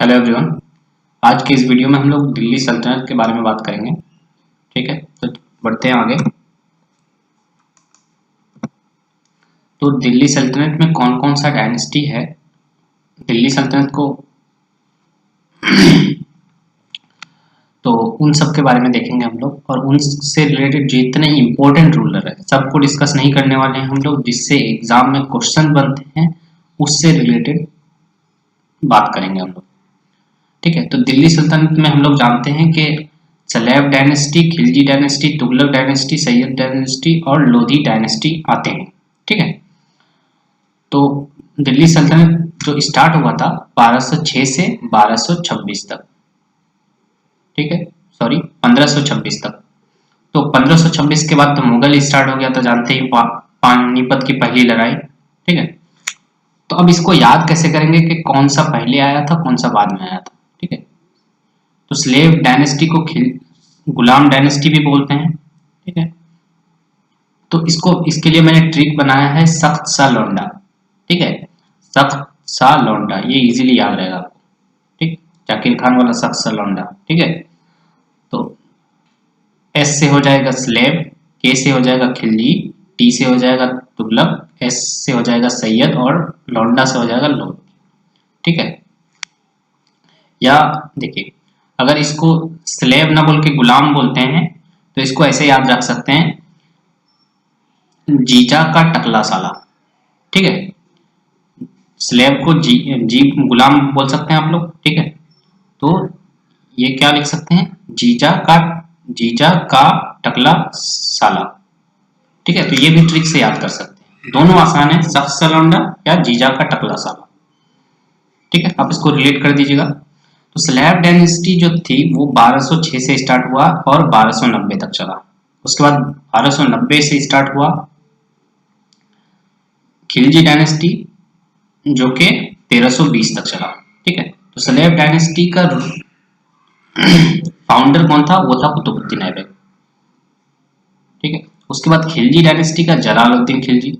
Hello everyone. आज के इस वीडियो में हम लोग दिल्ली सल्तनत के बारे में बात करेंगे। ठीक है, तो बढ़ते हैं आगे। तो दिल्ली सल्तनत में कौन कौन सा डायनेस्टी है, दिल्ली सल्तनत को तो उन सब के बारे में देखेंगे हम लोग, और उनसे रिलेटेड जितने इंपॉर्टेंट रूलर है सबको डिस्कस नहीं करने वाले हैं हम लोग, जिससे एग्जाम में क्वेश्चन बनते हैं उससे रिलेटेड बात करेंगे हम लोग। ठीक है, तो दिल्ली सल्तनत में हम लोग जानते हैं कि slave dynasty, Khilji dynasty, Tughlaq dynasty, Sayyid dynasty और लोधी डायनेस्टी आते हैं। ठीक है, तो दिल्ली सल्तनत जो स्टार्ट हुआ था 1206 से 1226 तक, ठीक है, सॉरी 1526 तक। तो 1526 के बाद तो मुगल स्टार्ट हो गया था, जानते ही पानीपत की पहली लड़ाई। ठीक है, तो अब इसको याद कैसे करेंगे कि कौन सा पहले आया था कौन सा बाद में आया था। ठीक है, तो स्लेव डायनेस्टी को गुलाम डायनेस्टी भी बोलते हैं। ठीक है, तो इसके लिए मैंने ट्रिक बनाया है सख्त सा लौंडा। ठीक है, सख्त सा लौंडा, ये इजीली याद रहेगा आपको। ठीक, जाकिर खान वाला सख्त सा लौंडा। ठीक है, तो एस से हो जाएगा स्लेव, के से हो जाएगा खिलजी, टी से हो जाएगा तुगलक, एस से हो जाएगा सैयद और लौंडा से हो जाएगा लोध। ठीक है, या देखिए अगर इसको स्लेव ना बोल के गुलाम बोलते हैं तो इसको ऐसे याद रख सकते हैं, जीजा का टकला साला। ठीक है, स्लेव को जी गुलाम बोल सकते हैं आप लोग। ठीक है, तो ये क्या लिख सकते हैं, जीजा का टकला साला। ठीक है, तो ये भी ट्रिक से याद कर सकते हैं, दोनों आसान है, सख्त सा लौंडा या जीजा का टकला साला। ठीक है, आप इसको रिलेट कर दीजिएगा। तो स्लेव डायनेस्टी जो थी वो 1206 से स्टार्ट हुआ और 1290 तक चला। उसके बाद 1290 से स्टार्ट हुआ खिलजी डायनेस्टी जो कि 1320 तक चला। ठीक है, तो स्लेव डायनेस्टी का फाउंडर कौन था, वो था कुतुबुद्दीन ऐबक। ठीक है, उसके बाद खिलजी डायनेस्टी का जलालुद्दीन खिलजी।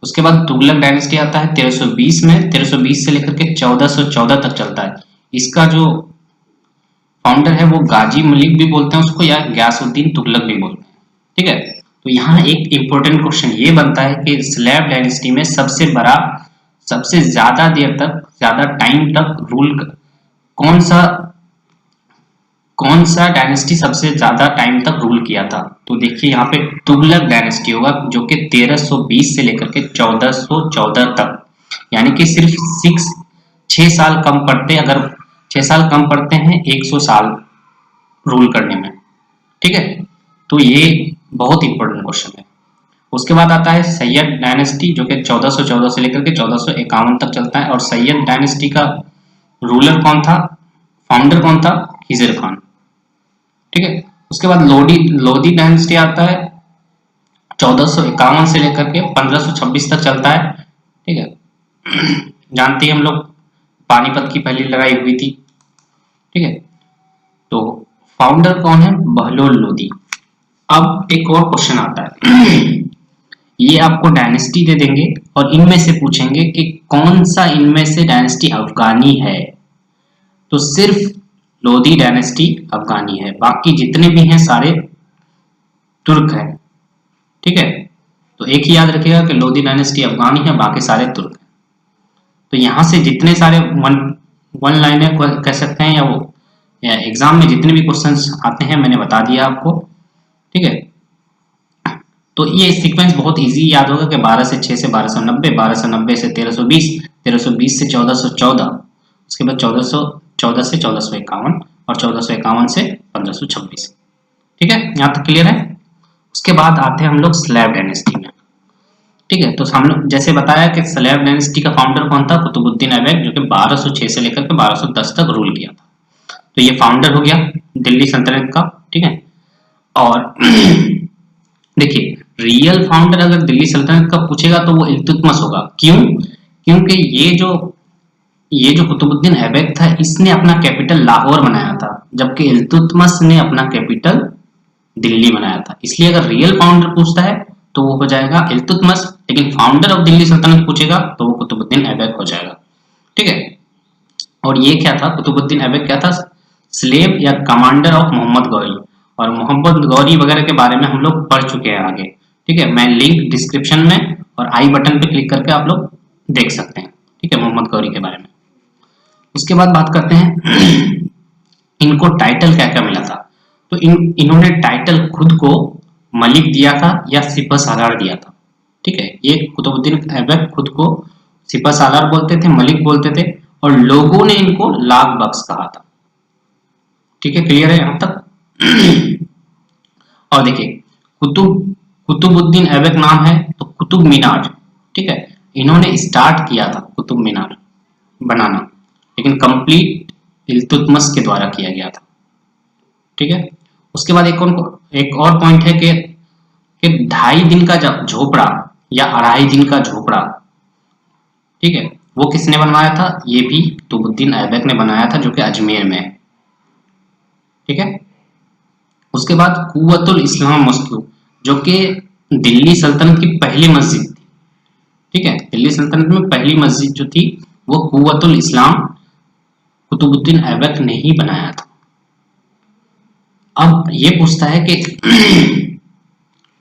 उसके बाद तुगलक डायनेस्टी आता है 1320 में, 1320 से लेकर के 1414 तक चलता है। इसका जो फाउंडर है वो गाजी मलिक भी बोलते हैं उसको, या गयासुद्दीन तुगलक भी बोलते हैं। ठीक है, तो यहाँ एक इंपॉर्टेंट क्वेश्चन ये बनता है कि स्लेव डायनेस्टी में सबसे बड़ा, सबसे ज्यादा देर तक, ज्यादा टाइम तक रूल कौन सा डायनेस्टी सबसे ज्यादा टाइम तक रूल किया था। तो देखिए यहाँ पे तुगलक डायनेस्टी होगा जो कि 1320 से लेकर के 1414 तक, यानी कि सिर्फ 6 साल कम पड़ते, अगर 6 साल कम पड़ते हैं 100 साल रूल करने में। ठीक है, तो ये बहुत इंपॉर्टेंट क्वेश्चन है। उसके बाद आता है सैयद डायनेस्टी जो कि 1414 से लेकर के 1451 तक चलता है, और सैयद डायनेस्टी का रूलर कौन था, फाउंडर कौन था, खिजर खान। ठीक है, उसके बाद लोधी डायनेस्टी आता है 1451 से लेकर के 1526 तक चलता है। ठीक है, जानते हैं हम लोग पानीपत की पहली लड़ाई हुई थी। ठीक है, तो फाउंडर कौन है, बहलोल लोधी। अब एक और क्वेश्चन आता है ये आपको डायनेस्टी दे देंगे और इनमें से पूछेंगे कि कौन सा इनमें से डायनेस्टी अफगानी है। तो सिर्फ लोधी डायनेस्टी अफगानी है, बाकी जितने भी हैं सारे तुर्क हैं। ठीक है, तो एक ही याद रखिएगा कि लोधी डायनेस्टी अफगानी है, बाकी सारे तुर्क हैं। तो यहां से जितने सारे वन लाइनर कह सकते हैं, या एग्जाम में जितने भी क्वेश्चंस आते हैं मैंने बता दिया आपको। ठीक है, तो ये सीक्वेंस बहुत इजी याद होगा कि 12 से 6 से 1290, 1290 से 1320, 1320 से 1414, उसके बाद 1414 से 1451 और 1451 से 1526। ठीक है, यहाँ तक क्लियर है। उसके बाद आते हैं हम लोग स्लेव डायनेस्टी में। ठीक है, तो हम लोग जैसे बताया कि स्लेव डायनेस्टी का फाउंडर कौन था, कुतुबुद्दीन ऐबक, जो कि 1206 से लेकर के 1210 तक रूल किया था। तो ये फाउंडर हो गया दिल्ली सल्तनत का। ठीक है, और देखिए रियल फाउंडर अगर दिल्ली सल्तनत का पूछेगा तो वो इल्तुतमिश होगा। क्यों? क्योंकि ये जो कुतुबुद्दीन ऐबक था इसने अपना कैपिटल लाहौर बनाया था, जबकि इल्तुतमिश ने अपना कैपिटल दिल्ली बनाया था। इसलिए अगर रियल फाउंडर पूछता है तो वो हो जाएगा इल्तुतमिश, लेकिन फाउंडर ऑफ दिल्ली सल्तनत पूछेगा तो वो कुतुबुद्दीन ऐबक हो जाएगा। ठीक है, और ये क्या था, कुतुबुद्दीन ऐबक क्या था, स्लेव या कमांडर ऑफ मोहम्मद गौरी। और मोहम्मद गौरी वगैरह के बारे में हम लोग पढ़ चुके हैं आगे, ठीक है। मैं लिंक डिस्क्रिप्शन में और आई बटन पे क्लिक करके आप लोग देख सकते हैं, ठीक है, मोहम्मद गौरी के बारे में। उसके बाद बात करते हैं इनको टाइटल क्या क्या मिला था। तो इन्होंने टाइटल खुद को मलिक दिया था या सिपह सालार दिया था, ठीक है। ये कुतुबुद्दीन ऐबक खुद को सिपह सालार बोलते थे, मलिक बोलते थे, और लोगों ने इनको लाख बख्श कहा था, ठीक है। क्लियर है यहां तक? और देखिए, कुतुबुद्दीन ऐबक नाम है तो कुतुब मीनार, ठीक है, इन्होंने स्टार्ट किया था कुतुब मीनार बनाना, लेकिन कंप्लीट इल्तुतमिश के द्वारा किया गया था, ठीक है। उसके बाद एक और पॉइंट है कि 2.5 दिन का झोपड़ा या 2.5 दिन का झोपड़ा, ठीक है, वो किसने बनवाया था, ये भी कुतुबुद्दीन ऐबक ने बनाया था, जो कि अजमेर में है, ठीक है। उसके बाद कुव्वतुल इस्लाम मस्जिद, जो कि दिल्ली सल्तनत की पहली मस्जिद थी, ठीक है। दिल्ली सल्तनत में पहली मस्जिद जो थी वो कुव्वतुल इस्लाम कुतुबुद्दीन ऐबक ने ही बनाया था। अब ये पूछता है कि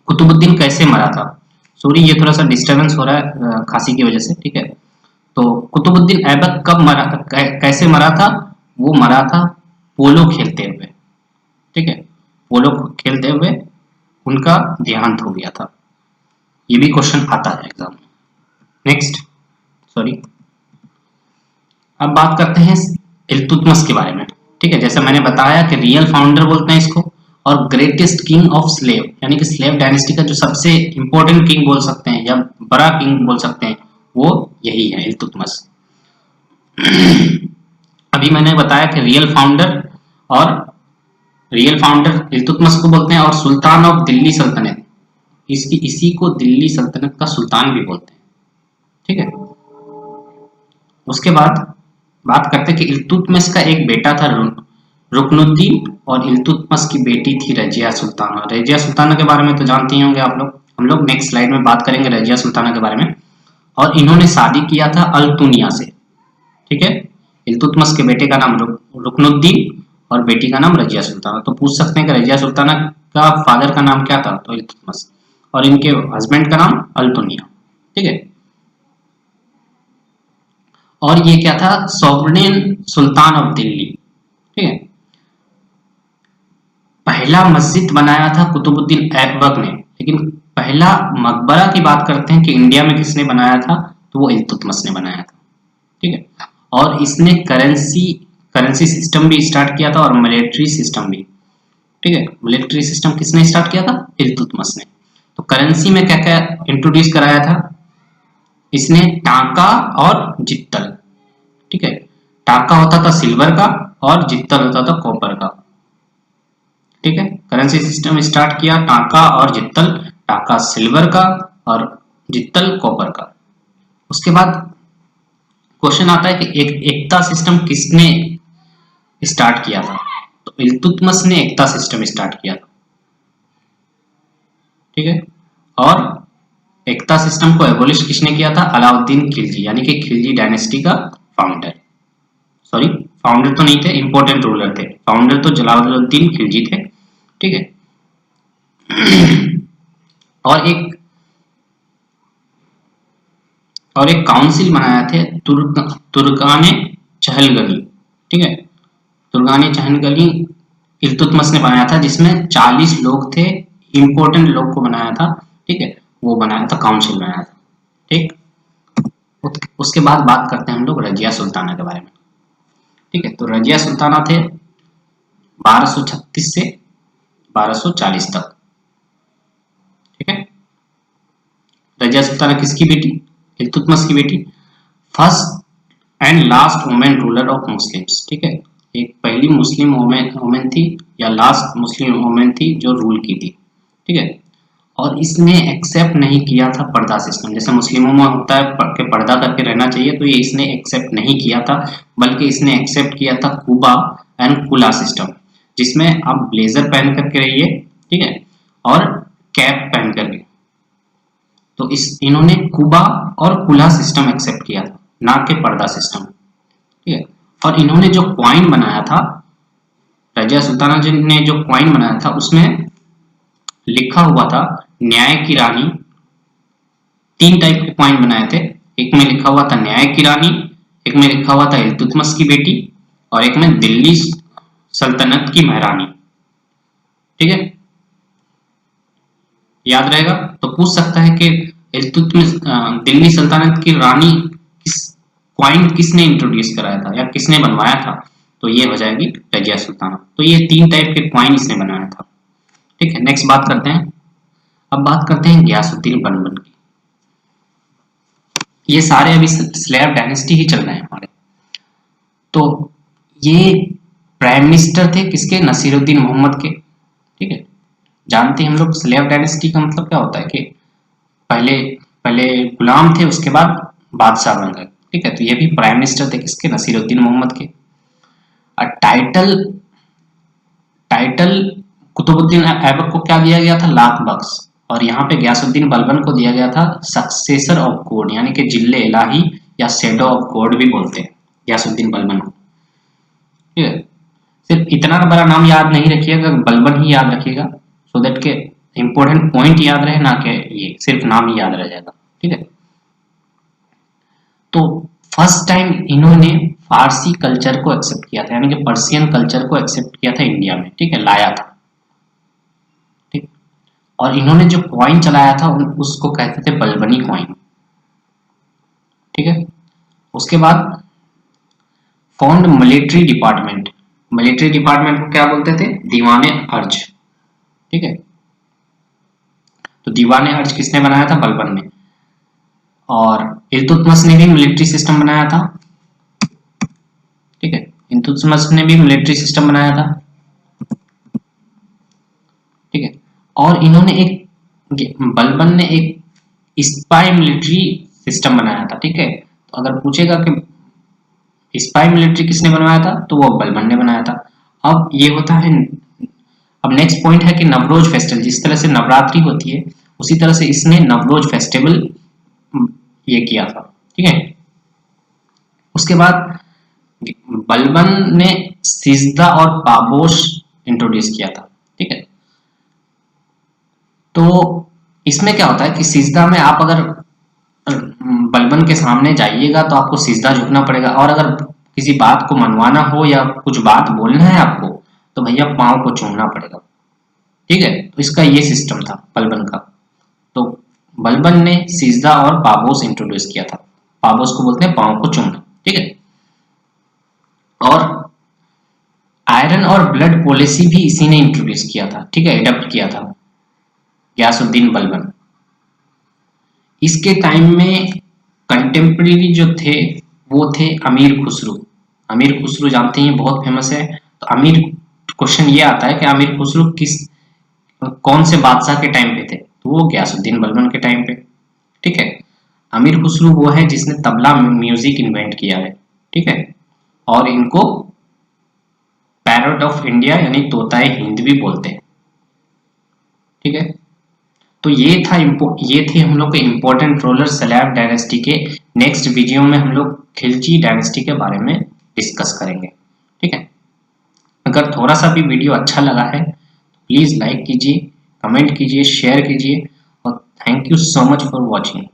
कुतुबुद्दीन कैसे मरा था। सॉरी, ये थोड़ा सा डिस्टरबेंस हो रहा है खांसी की वजह से, ठीक है। तो कुतुबुद्दीन ऐबक कब मरा, कैसे मरा था? वो मरा था पोलो खेलते हुए, ठीक है। पोलो खेलते हुए उनका देहांत हो गया था। ये भी क्वेश्चन आता है एग्जाम में। नेक्स्ट, सॉरी, अब बात करते हैं इल्तुतमिश के बारे में, ठीक है। जैसे मैंने बताया कि रियल फाउंडर बोलते हैं इसको, और ग्रेटेस्ट किंग ऑफ स्लेव, यानी कि स्लेव डायनेस्टी का जो सबसे इंपॉर्टेंट किंग बोल सकते हैं या बड़ा किंग बोल सकते हैं, वो यही है, इल्तुतमिश। अभी मैंने बताया कि रियल फाउंडर इल्तुतमिश को बोलते हैं, और सुल्तान ऑफ दिल्ली सल्तनत, इसी को दिल्ली सल्तनत का सुल्तान भी बोलते हैं, ठीक है। उसके बाद बात करते हैं कि इल्तुतमिश का एक बेटा था रुकनुद्दीन, और इल्तुतमिश की बेटी थी रजिया सुल्ताना। रजिया सुल्ताना के बारे में तो जानते ही होंगे आप लोग, हम लोग नेक्स्ट स्लाइड में बात करेंगे रजिया सुल्ताना के बारे में। और इन्होंने शादी किया था अल्तुनिया से, ठीक है। इल्तुतमिश के बेटे का नाम रुकनुद्दीन और बेटी का नाम रजिया सुल्ताना। तो पूछ सकते हैं कि रजिया सुल्ताना का फादर का नाम क्या था, तो इल्तुतमिश, और इनके हस्बैंड का नाम अल्तुनिया, ठीक है। और ये क्या था, सॉवरेन सुल्तान ऑफ दिल्ली, ठीक है। पहला मस्जिद बनाया था कुतुबुद्दीन ऐबक ने, लेकिन पहला मकबरा की बात करते हैं कि इंडिया में किसने बनाया था, तो वो इल्तुतमिश ने बनाया था, ठीक है। और इसने करेंसी सिस्टम भी स्टार्ट किया था, और मिलिट्री सिस्टम भी, ठीक है। मिलिट्री सिस्टम किसने स्टार्ट किया था, इल्तुतमिश ने। तो करेंसी में क्या क्या इंट्रोड्यूस कराया था इसने, टाका और जित्तल, ठीक है। टाका होता था सिल्वर का और जित्तल होता था कॉपर का, ठीक है। करेंसी सिस्टम स्टार्ट किया टाका और जित्तल, टाका सिल्वर का और जित्तल कॉपर का। उसके बाद क्वेश्चन आता है कि एकता सिस्टम किसने स्टार्ट किया था, तो इल्तुतमिश ने एकता सिस्टम स्टार्ट किया था, ठीक है। और एकता सिस्टम को एबोलिश किसने किया था, अलाउद्दीन खिलजी, यानी कि खिलजी डायनेस्टी का फाउंडर, सॉरी फाउंडर तो नहीं थे, इंपॉर्टेंट रूलर थे, फाउंडर तो जलालुद्दीन खिलजी थे, ठीक है। और एक काउंसिल बनाया थे तुर्काने चहलगली, ठीक है। तुर्काने चहलगली इल्तुतमिश ने बनाया था, जिसमें 40 लोग थे, इंपॉर्टेंट लोग को बनाया था, ठीक है। वो बनाया था, काउंसिल बनाया था, ठीक। उसके बाद बात करते हैं हम लोग रजिया सुल्ताना के बारे में, ठीक है। तो रजिया सुल्ताना थे 1236 से 1240 तक, ठीक है। रजिया सुल्ताना किसकी बेटी, इल्तुतमिश की बेटी, first and last women ruler of Muslims, ठीक है। एक पहली मुस्लिम वुमेन थी या लास्ट मुस्लिम वुमेन थी जो रूल की थी, ठीक है। और इसने एक्सेप्ट नहीं किया था पर्दा सिस्टम, जैसे मुस्लिमों में होता है कि पर्दा करके रहना चाहिए, तो ये इसने एक्सेप्ट नहीं किया था, बल्कि इसने एक्सेप्ट किया था कुबा एंड कुला सिस्टम, जिसमें आप ब्लेजर पहन करके रहिए, ठीक है, और कैप पहन करके। तो इन्होंने कुबा और कुला सिस्टम एक्सेप्ट किया था, ना कि पर्दा सिस्टम, ठीक है। और इन्होंने जो कॉइन बनाया था, रजिया सुल्ताना जी ने जो कॉइन बनाया था उसमें लिखा हुआ था न्याय की रानी। तीन टाइप के कॉइन बनाए थे, एक में लिखा हुआ था न्याय की रानी, एक में लिखा हुआ था इल्तुतमिश की बेटी, और एक में दिल्ली सल्तनत की महारानी। ठीक है, याद रहेगा तो पूछ सकता है कि इल्तुतमिश दिल्ली सल्तनत की रानी कॉइन किसने इंट्रोड्यूस कराया था या किसने बनवाया था, तो ये हो जाएगी रजिया सुल्ताना। तो ये तीन टाइप के कॉइन इसने बनाया था। ठीक है, नेक्स्ट बात करते हैं। अब बात करते हैं गयासुद्दीन बलबन की। ये सारे अभी स्लैब डायनेस्टी ही चल रहे हैं हमारे। तो ये प्राइम मिनिस्टर थे किसके, नसीरुद्दीन मोहम्मद के। ठीक है, जानते हैं हम लोग स्लेव डायनेस्टी का मतलब क्या होता है कि पहले पहले गुलाम थे, उसके बाद बादशाह बन गए। ठीक है, तो ये भी प्राइम मिनिस्टर थे किसके, नसीरुद्दीन मोहम्मद के। और टाइटल टाइटल कुतुबुद्दीन ऐबक को क्या दिया गया था, लाख बख्श। और यहाँ पे गयासुद्दीन बलबन को दिया गया था सक्सेसर ऑफ गॉड, यानी कि जिल्ले इलाही या शेडो ऑफ गॉड भी बोलते हैं गयासुद्दीन बलबन को। ठीक है, सिर्फ इतना बड़ा नाम याद नहीं रखिएगा, बलबन ही याद रखिएगा, सो दैट के इंपॉर्टेंट पॉइंट याद रहे, ना कि ये सिर्फ नाम ही याद रह जाएगा। ठीक है, तो फर्स्ट टाइम इन्होंने फारसी कल्चर को एक्सेप्ट किया था, यानी कि पर्शियन कल्चर को एक्सेप्ट किया था इंडिया में। ठीक है, लाया था। ठीक, और इन्होंने जो कॉइन चलाया था उसको कहते थे बलबनी कॉइन। ठीक है, उसके बाद found military department. Military department को क्या बोलते थे, दीवाने अर्ज। ठीक है, तो दीवाने अर्ज किसने बनाया था, बलबन ने। और इल्तुतमिश ने भी मिलिट्री सिस्टम बनाया था। ठीक है, इल्तुतमिश ने भी मिलिट्री सिस्टम बनाया था। ठीक है, और इन्होंने एक बलबन ने एक स्पाई मिलिट्री सिस्टम बनाया था। ठीक है, तो अगर पूछेगा कि स्पाई मिलिट्री किसने बनवाया था, तो वो बलबन ने बनाया था। अब ये होता है, अब नेक्स्ट पॉइंट है कि नवरोज फेस्टिवल, जिस तरह से नवरात्रि होती है उसी तरह से इसने नवरोज फेस्टिवल ये किया था। ठीक है, उसके बाद बलबन ने सिजदा और पाबोश इंट्रोड्यूस किया था। ठीक है, तो इसमें क्या होता है कि सिजदा में आप अगर बलबन के सामने जाइएगा तो आपको सिजदा झुकना पड़ेगा, और अगर किसी बात को मनवाना हो या कुछ बात बोलना है आपको तो भैया पांव को चूमना पड़ेगा। ठीक है, तो इसका ये सिस्टम था बलबन का। तो बलबन ने सिजदा और पाबोस इंट्रोड्यूस किया था। पाबोस को बोलते हैं पांव को चूमना। ठीक है, और आयरन और ब्लड पॉलिसी भी इसी ने इंट्रोड्यूस किया था। ठीक है, एडप्ट किया था गयासुद्दीन बलबन। इसके टाइम में कंटेम्प्रेरी जो थे वो थे अमीर खुसरो। अमीर खुसरो जानते हैं, बहुत फेमस है। तो अमीर, क्वेश्चन ये आता है कि अमीर खुसरो कौन से बादशाह के टाइम पे थे, तो वो गयासुद्दीन बलबन के टाइम पे। ठीक है, अमीर खुसरो वो है जिसने तबला म्यूजिक इन्वेंट किया है। ठीक है, और इनको पैरट ऑफ इंडिया यानी तोताए हिंद भी बोलते हैं। ठीक है, तो ये थे हम लोग के इम्पोर्टेंट रूलर स्लैब डायनेस्टी के। नेक्स्ट वीडियो में हम लोग खिलजी डायनेस्टी के बारे में डिस्कस करेंगे। ठीक है, अगर थोड़ा सा भी वीडियो अच्छा लगा है प्लीज लाइक कीजिए, कमेंट कीजिए, शेयर कीजिए, और thank you so much for watching.